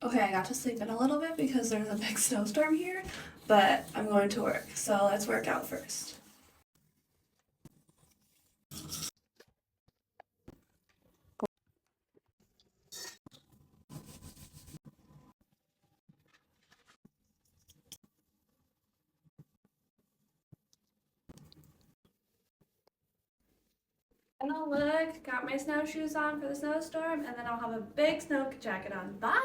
Okay, I got to sleep in a little bit because there's a big snowstorm here, but I'm going to work, so let's work out first. Oh look, got my snowshoes on for the snowstorm, and then I'll have a big snow jacket on. Bye!